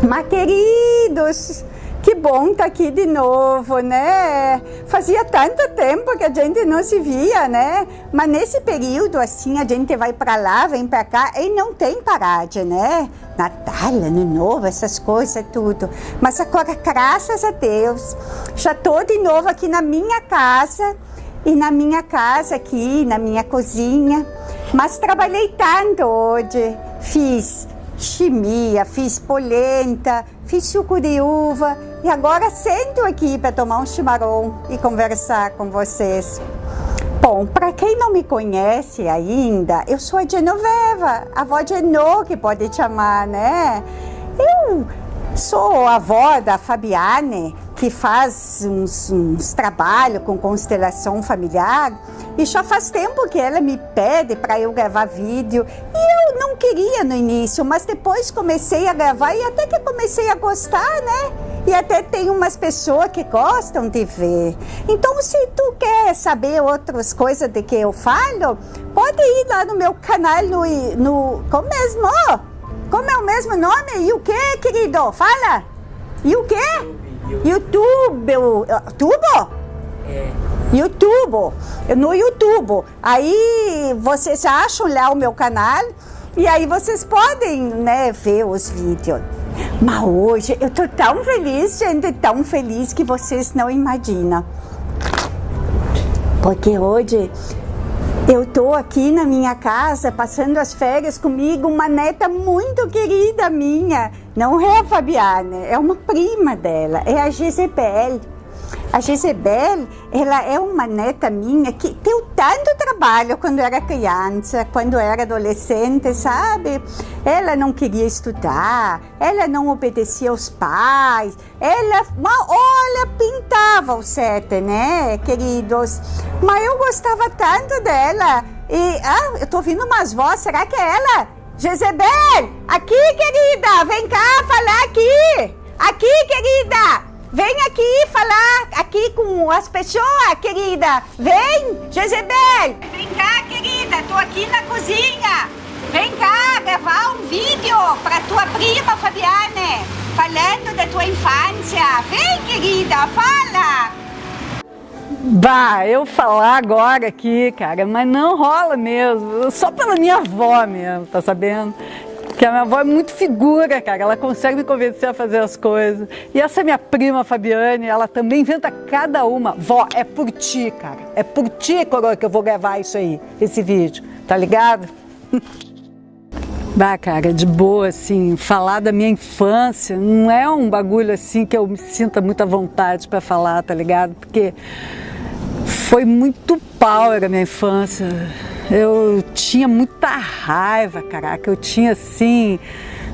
Mas queridos, que bom estar aqui de novo, né? Fazia tanto tempo que a gente não se via, né? Mas nesse período, assim, a gente vai para lá, vem para cá e não tem paragem, né? Natal, Ano Novo, essas coisas, tudo. Mas agora, graças a Deus, já estou de novo aqui na minha casa. E na minha casa aqui, na minha cozinha. Mas trabalhei tanto hoje. Fiz chimia, fiz polenta, fiz suco de uva e agora sento aqui para tomar um chimarrão e conversar com vocês. Bom, para quem não me conhece ainda, eu sou a Genoveva, a avó Genô, que pode chamar, né? Eu sou a avó da Fabiane, que faz uns trabalhos com constelação familiar, e já faz tempo que ela me pede para eu gravar vídeo, e eu não queria no início, mas depois comecei a gravar e até que comecei a gostar, né? E até tem umas pessoas que gostam de ver. Então, se tu quer saber outras coisas de que eu falo, pode ir lá no meu canal como mesmo? Como é o mesmo nome? E o que, querido? Fala! E o que? YouTube. Tubo? É. YouTube. No YouTube. Aí vocês acham lá o meu canal e aí vocês podem, né, ver os vídeos. Mas hoje eu tô tão feliz, gente, tão feliz que vocês não imaginam. Porque hoje eu tô aqui na minha casa, passando as férias comigo, uma neta muito querida minha. Não é a Fabiane, é uma prima dela, é a Gisebel. A Gisebel, ela é uma neta minha que deu tanto trabalho quando era criança, quando era adolescente, sabe? Ela não queria estudar, ela não obedecia aos pais, ela, olha, pintava o sete, né, queridos? Mas eu gostava tanto dela. E, eu tô ouvindo umas vozes, será que é ela? Gisebel, aqui, querida, vem cá falar aqui. Aqui, querida. Vem aqui falar aqui com as pessoas, querida. Vem, Jezebel. Vem cá, querida. Tô aqui na cozinha. Vem cá gravar um vídeo para tua prima Fabiane, falando da tua infância. Vem, querida, fala. Bah, eu falar agora aqui, cara, mas não rola mesmo. Só pela minha avó mesmo, tá sabendo? Porque a minha avó é muito figura, cara, ela consegue me convencer a fazer as coisas. E essa minha prima, Fabiane, ela também inventa cada uma. Vó, é por ti, cara, é por ti, coroa, que eu vou gravar isso aí, esse vídeo, tá ligado? Bah, cara, de boa, assim, falar da minha infância não é um bagulho assim que eu me sinta muita vontade pra falar, tá ligado? Porque foi muito power a minha infância. Eu tinha muita raiva, caraca, eu tinha, assim,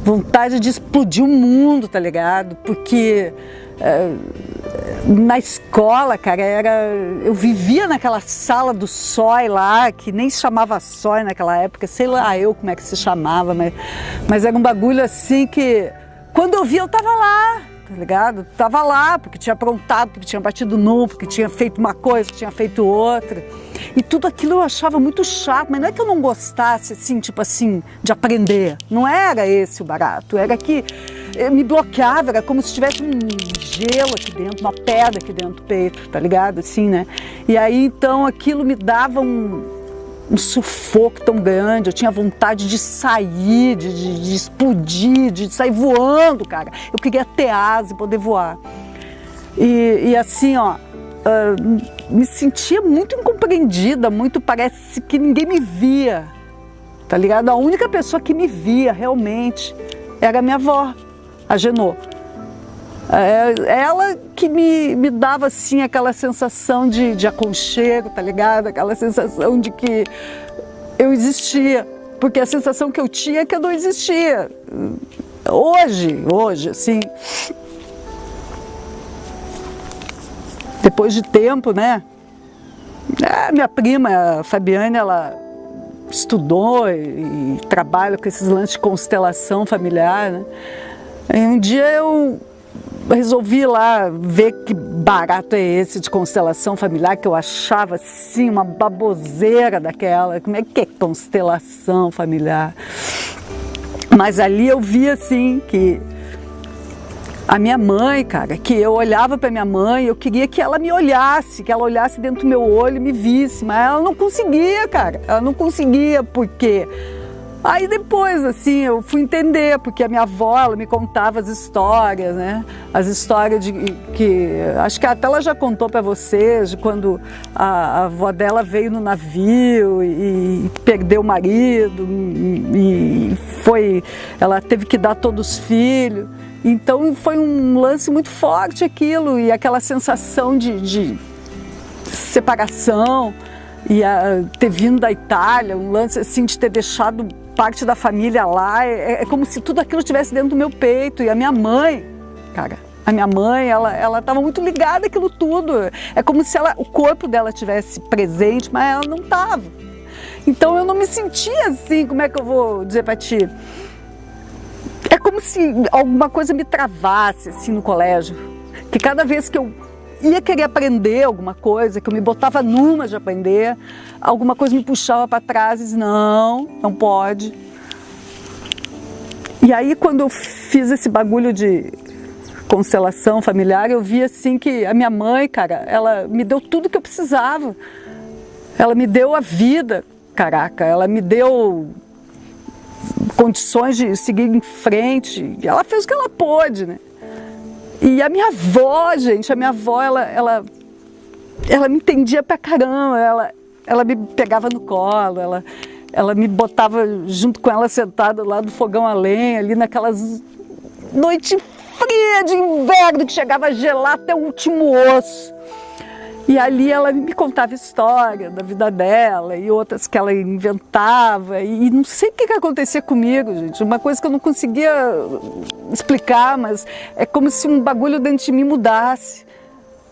vontade de explodir o mundo, tá ligado? Porque na escola, cara, eu vivia naquela sala do SOI lá, que nem se chamava SOI naquela época, sei lá eu como é que se chamava, mas era um bagulho assim que, quando eu via, eu tava lá. Tá ligado? Tava lá, porque tinha aprontado, porque tinha batido nu, porque tinha feito uma coisa, porque tinha feito outra. E tudo aquilo eu achava muito chato, mas não é que eu não gostasse, assim, tipo assim, de aprender. Não era esse o barato, era que me bloqueava, era como se tivesse um gelo aqui dentro, uma pedra aqui dentro do peito, tá ligado? Assim, né? E aí, então, aquilo me dava um sufoco tão grande, eu tinha vontade de sair, de explodir, de sair voando, cara. Eu queria ter asa e poder voar. E assim, ó, me sentia muito incompreendida, parece que ninguém me via, tá ligado? A única pessoa que me via realmente era a minha avó, a Genô. Ela que me dava assim aquela sensação de aconchego, tá ligado? Aquela sensação de que eu existia, porque a sensação que eu tinha é que eu não existia. Hoje, assim, depois de tempo, né? Minha prima, a Fabiane, ela estudou e trabalha com esses lances de constelação familiar, né? E um dia eu resolvi lá ver que barato é esse de constelação familiar, que eu achava assim uma baboseira daquela. Como é que é constelação familiar? Mas ali eu vi assim que A minha mãe, cara, que eu olhava para minha mãe, eu queria que ela me olhasse, que ela olhasse dentro do meu olho e me visse, mas ela não conseguia, cara, ela não conseguia, porque... Aí depois, assim, eu fui entender, porque a minha avó, ela me contava as histórias, né? As histórias de que... Acho que até ela já contou para vocês, de quando a avó dela veio no navio e perdeu o marido, e foi... Ela teve que dar todos os filhos. Então foi um lance muito forte aquilo, e aquela sensação de separação, e ter vindo da Itália, um lance assim de ter deixado parte da família lá, é como se tudo aquilo estivesse dentro do meu peito. E a minha mãe, cara, a minha mãe, ela estava muito ligada àquilo tudo. É como se o corpo dela estivesse presente, mas ela não estava. Então eu não me sentia assim, como é que eu vou dizer para ti? É como se alguma coisa me travasse assim no colégio, que cada vez que eu ia querer aprender alguma coisa, que eu me botava numa de aprender, alguma coisa me puxava para trás e dizia, não pode. E aí quando eu fiz esse bagulho de constelação familiar, eu vi assim que a minha mãe, cara, ela me deu tudo que eu precisava. Ela me deu a vida, caraca, ela me deu condições de seguir em frente, ela fez o que ela pôde, né? E a minha avó, gente, a minha avó, ela me entendia pra caramba, ela me pegava no colo, ela me botava junto com ela sentada lá do fogão a lenha, ali naquelas noites frias de inverno que chegava a gelar até o último osso. E ali ela me contava história da vida dela e outras que ela inventava. E não sei o que acontecia comigo, gente. Uma coisa que eu não conseguia explicar, mas é como se um bagulho dentro de mim mudasse.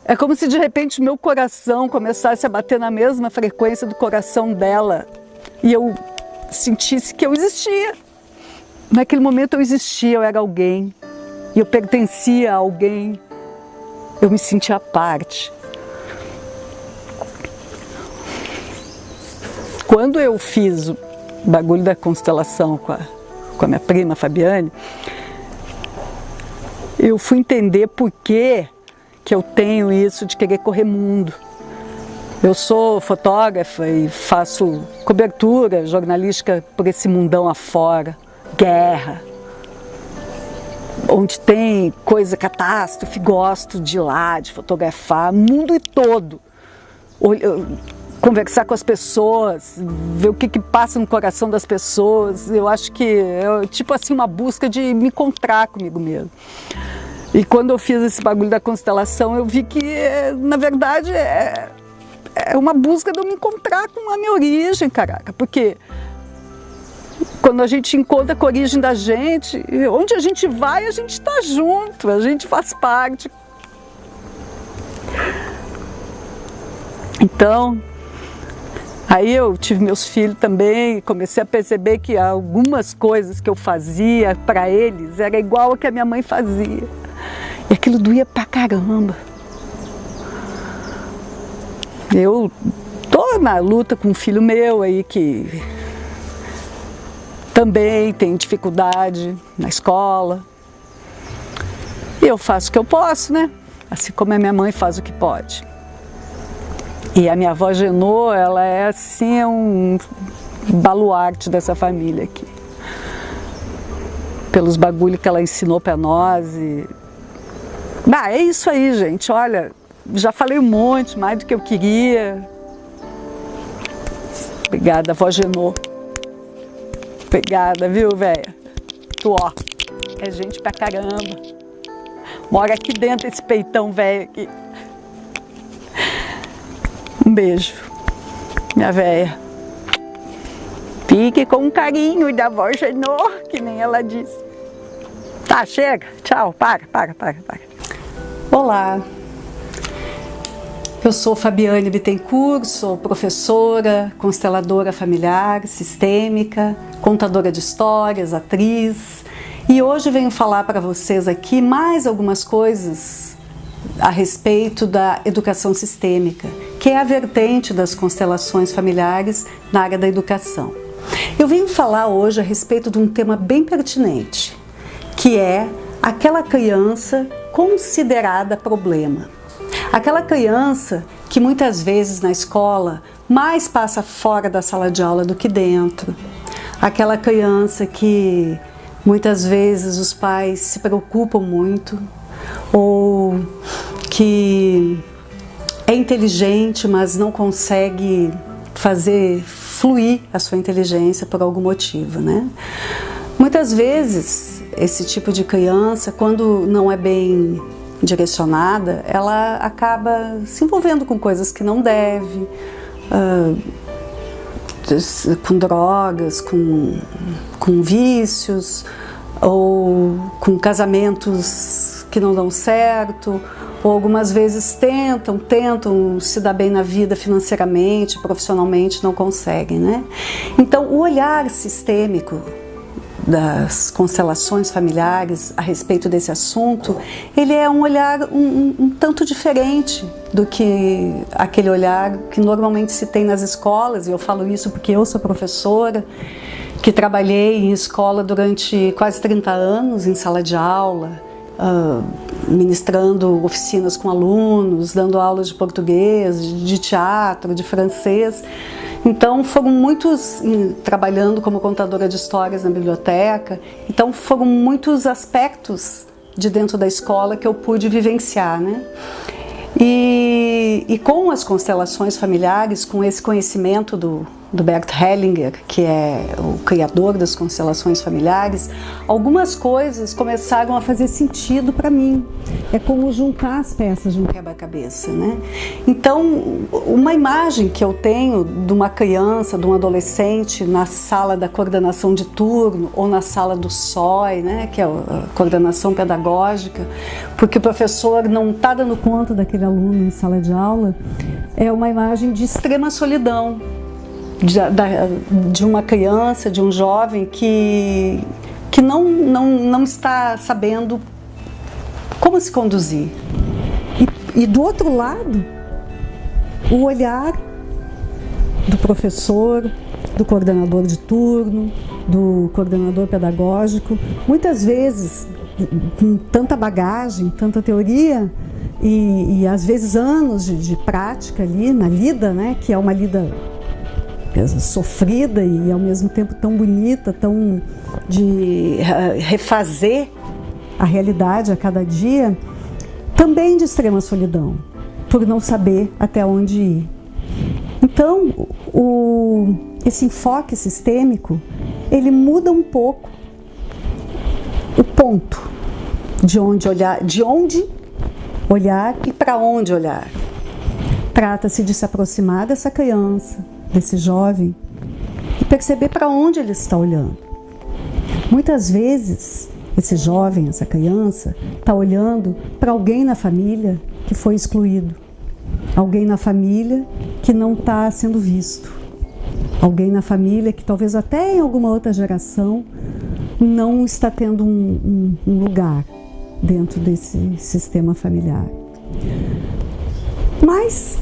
É como se de repente o meu coração começasse a bater na mesma frequência do coração dela. E eu sentisse que eu existia. Naquele momento eu existia, eu era alguém. E eu pertencia a alguém. Eu me sentia à parte. Quando eu fiz o bagulho da constelação com a minha prima Fabiane, eu fui entender por que eu tenho isso de querer correr mundo. Eu sou fotógrafa e faço cobertura jornalística por esse mundão afora, guerra, onde tem coisa, catástrofe, gosto de ir lá, de fotografar, mundo todo. Conversar com as pessoas, ver o que passa no coração das pessoas. Eu acho que é tipo assim uma busca de me encontrar comigo mesmo. E quando eu fiz esse bagulho da constelação, eu vi que na verdade é uma busca de eu me encontrar com a minha origem, caraca, porque quando a gente encontra com a origem da gente, onde a gente vai, a gente está junto, a gente faz parte. Então, aí eu tive meus filhos também e comecei a perceber que algumas coisas que eu fazia para eles era igual a que a minha mãe fazia. E aquilo doía pra caramba. Eu tô na luta com um filho meu aí que também tem dificuldade na escola. E eu faço o que eu posso, né? Assim como a minha mãe faz o que pode. E a minha avó Genô, ela é assim, um baluarte dessa família aqui. Pelos bagulho que ela ensinou pra nós. É isso aí, gente. Olha, já falei um monte, mais do que eu queria. Obrigada, avó Genô. Obrigada, viu, velha? Tu, ó, é gente pra caramba. Mora aqui dentro esse peitão velho aqui. Um beijo, minha véia. Fique com carinho da avó Genô, que nem ela disse. Tá, chega. Tchau. Para. Olá. Eu sou Fabiane Bittencourt, sou professora, consteladora familiar, sistêmica, contadora de histórias, atriz. E hoje venho falar para vocês aqui mais algumas coisas a respeito da educação sistêmica, que é a vertente das constelações familiares na área da educação. Eu venho falar hoje a respeito de um tema bem pertinente, que é aquela criança considerada problema. Aquela criança que muitas vezes na escola mais passa fora da sala de aula do que dentro. Aquela criança que muitas vezes os pais se preocupam muito, ou que é inteligente, mas não consegue fazer fluir a sua inteligência por algum motivo, né? Muitas vezes, esse tipo de criança, quando não é bem direcionada, ela acaba se envolvendo com coisas que não deve, com drogas, com vícios, ou com casamentos que não dão certo, ou algumas vezes tentam se dar bem na vida financeiramente, profissionalmente, não conseguem, né? Então, o olhar sistêmico das constelações familiares a respeito desse assunto, ele é um olhar um tanto diferente do que aquele olhar que normalmente se tem nas escolas, e eu falo isso porque eu sou professora, que trabalhei em escola durante quase 30 anos, em sala de aula, ministrando oficinas com alunos, dando aulas de português, de teatro, de francês. Então foram muitos, trabalhando como contadora de histórias na biblioteca, então foram muitos aspectos de dentro da escola que eu pude vivenciar, né? E com as constelações familiares, com esse conhecimento do Bert Hellinger, que é o criador das constelações familiares, algumas coisas começaram a fazer sentido para mim. É como juntar as peças de um quebra-cabeça, né? Então, uma imagem que eu tenho de uma criança, de um adolescente na sala da coordenação de turno ou na sala do SOI, né, que é a coordenação pedagógica, porque o professor não está dando conta daquele aluno em sala de aula, é uma imagem de extrema solidão. De uma criança, de um jovem que não está sabendo como se conduzir. E do outro lado, o olhar do professor, do coordenador de turno, do coordenador pedagógico, muitas vezes com tanta bagagem, tanta teoria e às vezes anos de prática ali na lida, né, que é uma lida sofrida e ao mesmo tempo tão bonita, tão de refazer a realidade a cada dia, também de extrema solidão, por não saber até onde ir. Então, esse enfoque sistêmico, ele muda um pouco o ponto de onde olhar e para onde olhar. Trata-se de se aproximar dessa criança, desse jovem, e perceber para onde ele está olhando. Muitas vezes, esse jovem, essa criança, está olhando para alguém na família que foi excluído, alguém na família que não está sendo visto, alguém na família que talvez até em alguma outra geração não está tendo um lugar dentro desse sistema familiar. Mas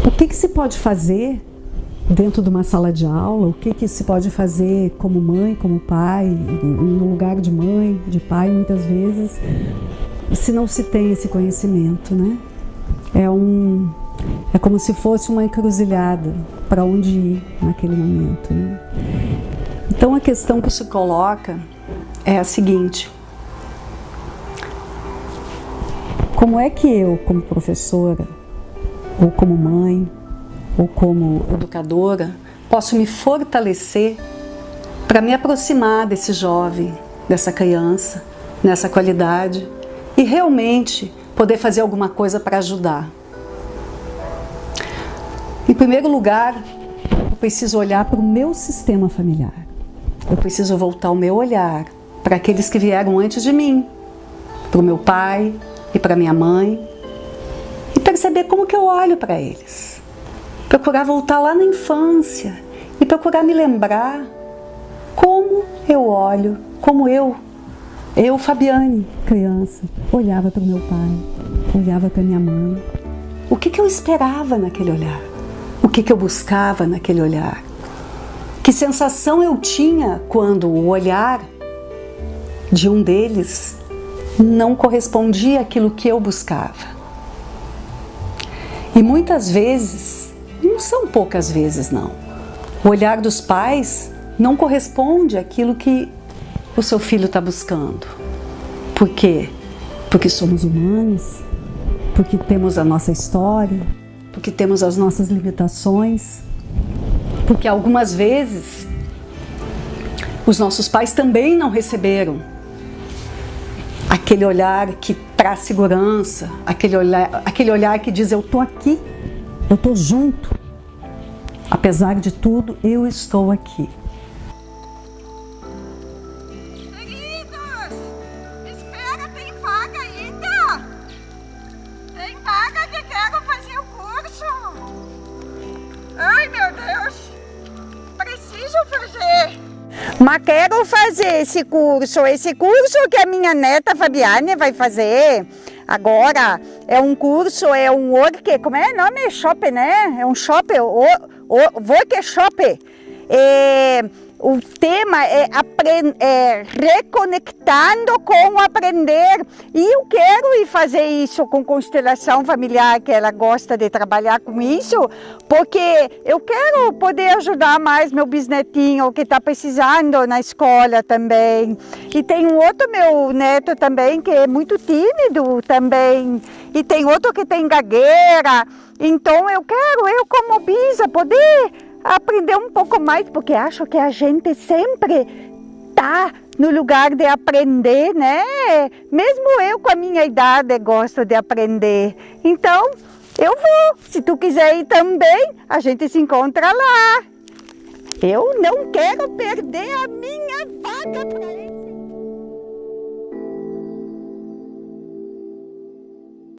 o que se pode fazer dentro de uma sala de aula? O que se pode fazer como mãe, como pai, no lugar de mãe, de pai, muitas vezes, se não se tem esse conhecimento, né? É como se fosse uma encruzilhada para onde ir naquele momento, né? Então a questão que se coloca é a seguinte: como é que eu, como professora, ou como mãe, ou como educadora, posso me fortalecer para me aproximar desse jovem, dessa criança, nessa qualidade, e realmente poder fazer alguma coisa para ajudar? Em primeiro lugar, eu preciso olhar para o meu sistema familiar. Eu preciso voltar o meu olhar para aqueles que vieram antes de mim, para o meu pai e para minha mãe, e perceber como que eu olho para eles. Procurar voltar lá na infância e procurar me lembrar como eu olho, como eu, Fabiane, criança, olhava para o meu pai, olhava para minha mãe. O que eu esperava naquele olhar? O que eu buscava naquele olhar? Que sensação eu tinha quando o olhar de um deles não correspondia àquilo que eu buscava. E muitas vezes, não são poucas vezes não, o olhar dos pais não corresponde àquilo que o seu filho está buscando. Por quê? Porque somos humanos, porque temos a nossa história, porque temos as nossas limitações, porque algumas vezes os nossos pais também não receberam aquele olhar que traz segurança, aquele olhar que diz: eu estou aqui, eu estou junto, apesar de tudo, eu estou aqui. Queridos, espera, tem vaga ainda? Tem vaga que quero fazer o curso. Ai, meu Deus, preciso fazer. Mas quero fazer esse curso que a minha neta Fabiane vai fazer agora. É um curso, é um work, como é o nome? Shop, né? É um shop, workshop. O tema é reconectando com o aprender. E eu quero ir fazer isso com constelação familiar, que ela gosta de trabalhar com isso, porque eu quero poder ajudar mais meu bisnetinho, que está precisando na escola também. E tem um outro meu neto também, que é muito tímido também. E tem outro que tem gagueira. Então eu como bisa, poder aprender um pouco mais, porque acho que a gente sempre tá no lugar de aprender, né? Mesmo eu com a minha idade gosto de aprender. Então, eu vou. Se tu quiser ir também, a gente se encontra lá. Eu não quero perder a minha vaga para ele.